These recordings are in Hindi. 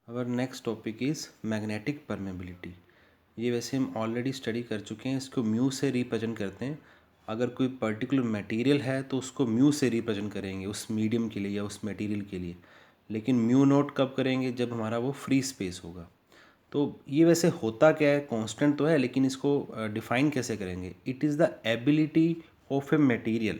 Our next topic is magnetic permeability. ये वैसे हम ऑलरेडी स्टडी कर चुके हैं। इसको म्यू से रिप्रेजेंट करते हैं। अगर कोई पर्टिकुलर मटेरियल है तो उसको म्यू से रिप्रेजेंट करेंगे उस मीडियम के लिए या उस मटेरियल के लिए, लेकिन म्यू नोट कब करेंगे? जब हमारा वो फ्री स्पेस होगा। तो ये वैसे होता क्या है? कांस्टेंट तो है, लेकिन इसको डिफाइन कैसे करेंगे? It is the ability of a material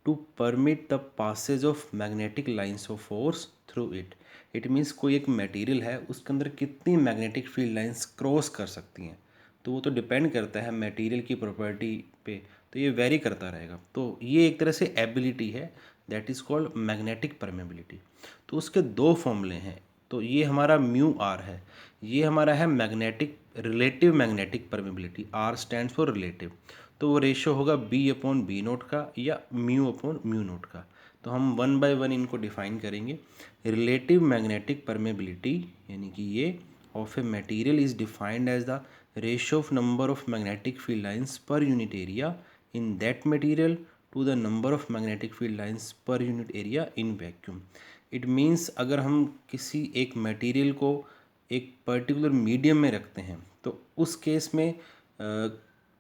to permit the passage of magnetic lines of force through it. It means कोई एक मटेरियल है, उसके अंदर कितनी मैग्नेटिक फील्ड लाइन्स क्रॉस कर सकती हैं। तो वो तो डिपेंड करता है मटेरियल की प्रॉपर्टी पे, तो ये वेरी करता रहेगा। तो ये एक तरह से एबिलिटी है, that is called magnetic permeability. तो उसके दो फॉर्मूले हैं। तो ये हमारा म्यू आर है, ये हमारा है magnetic relative magnetic permeability. R stands for relative. तो वो रेशो होगा बी अपॉन बी नोट का या म्यू अपॉन म्यू नोट का। तो हम वन बाय वन इनको डिफाइन करेंगे। रिलेटिव मैग्नेटिक परमेबिलिटी यानी कि ये of a material is defined as the ratio of number of magnetic field lines per unit area in that material to the number of magnetic field lines per unit area in vacuum. It means अगर हम किसी एक मटेरियल को एक पर्टिकुलर मीडियम में रखते हैं तो उस केस में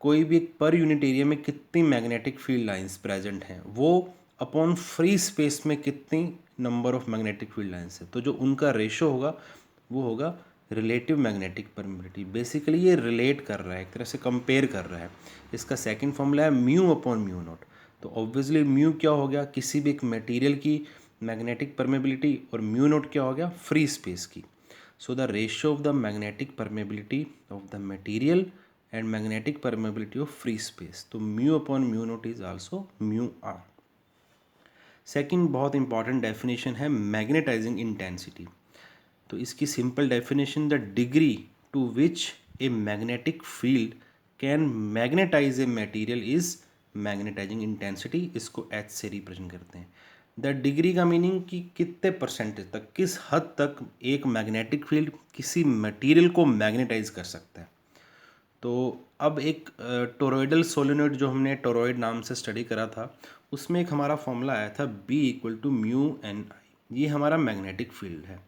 कोई भी एक पर यूनिट एरिया में कितनी मैग्नेटिक फील्ड लाइंस प्रेजेंट हैं, वो अपॉन फ्री स्पेस में कितनी number of magnetic field lines है, तो जो उनका रेशो होगा वो होगा रिलेटिव मैग्नेटिक परमेबिलिटी। बेसिकली ये रिलेट कर रहा है, एक तरह से कंपेयर कर रहा है। इसका सेकंड फॉर्मूला है म्यू अपॉन म्यू नॉट। तो ऑब्वियसली म्यू क्या हो गया? किसी भी एक मटेरियल की मैग्नेटिक परमेबिलिटी, और म्यू नॉट क्या हो गया? फ्री स्पेस की। So the ratio of the magnetic permeability of the material and magnetic permeability of free space, तो mu upon mu naught is also mu r। Second बहुत इंपॉर्टेंट डेफिनेशन है मैग्नेटाइजिंग इंटेंसिटी। तो इसकी simple definition, the degree to which a magnetic field can magnetise a material is magnetising intensity. इसको एच से रिप्रेजेंट करते हैं। द डिग्री का मीनिंग कि कितने परसेंटेज तक, किस हद तक एक मैग्नेटिक फील्ड किसी मटेरियल को मैग्नेटाइज कर सकता है। तो अब एक टोरॉइडल सोलेनोइड जो हमने टोरॉइड नाम से स्टडी करा था, उसमें एक हमारा फॉर्मूला आया था B equal to mu N I. ये हमारा मैग्नेटिक फील्ड है।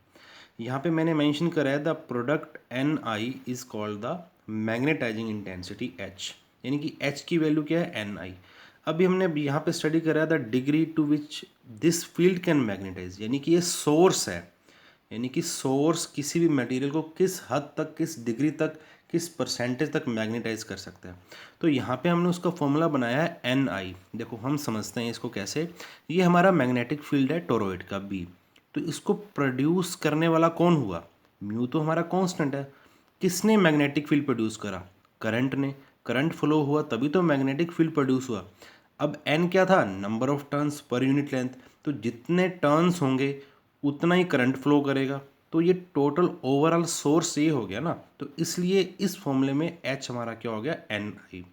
यहाँ पे मैंने मेंशन करा है the product N I is called the magnetising intensity H, यानी कि H की वैल्यू क्या है? N I. अभी हमने यहाँ पे स्टडी करा है the degree to which this field can magnetise, यानी कि ये सोर्स है, यानी कि सोर्स किसी भी मटेरियल को किस हद तक, किस डिग्री तक, किस परसेंटेज तक मैग्नेटाइज कर सकता है। तो यहाँ पे हमने उसका फॉर्मूला बनाया है एन आई। देखो हम समझते हैं इसको कैसे। ये हमारा मैग्नेटिक फील्ड है टोरॉइड का बी। तो इसको प्रोड्यूस करने वाला कौन हुआ? म्यू तो हमारा कांस्टेंट है। किसने मैग्नेटिक फील्ड प्रोड्यूस करा? करंट ने। करंट फ्लो हुआ तभी तो मैग्नेटिक फील्ड प्रोड्यूस हुआ। अब एन क्या था? Number of turns per unit length. तो जितने टर्न्स होंगे उतना ही करंट फ्लो करेगा। तो ये टोटल ओवरऑल सोर्स ये हो गया ना। तो इसलिए इस फॉर्मूले में एच हमारा क्या हो गया? एन आई।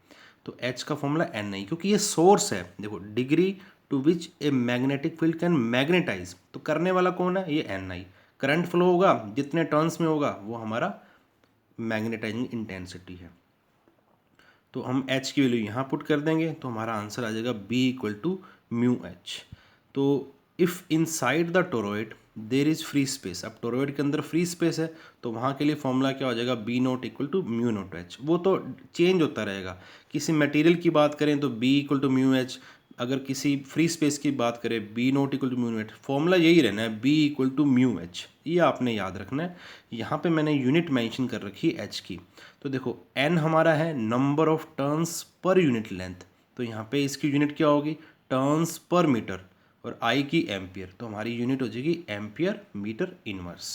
तो एच का फॉर्मूला एन आई, क्योंकि ये सोर्स है। देखो degree to which a magnetic field can magnetise, तो करने वाला कौन है? ये एन आई। करंट फ्लो होगा जितने टर्न्स में होगा वो हमारा मैग्नेटाइजिंग इंटेंसिटी है। तो हम एच की वैल्यू यहाँ पुट कर देंगे तो हमारा आंसर आ जाएगा B equal to mu H. तो if inside the toroid there is free space, अब टोरॉइड के अंदर फ्री स्पेस है तो वहाँ के लिए फॉर्मूला क्या हो जाएगा? B naught equal to mu naught H. वो तो चेंज होता रहेगा। किसी मटेरियल की बात करें तो B equal to mu H, अगर किसी फ्री स्पेस की बात करें B naught equal to mu H. Formula यही रहना है B equal to mu H, ये आपने याद रखना है। यहाँ पे मैंने यूनिट मेंशन कर रखी है एच की। तो देखो एन हमारा है number of turns per unit length, तो यहाँ पे इसकी यूनिट क्या होगी? टर्न्स पर मीटर, और आई की एम्पियर। तो हमारी यूनिट हो जाएगी एम्पियर मीटर इनवर्स।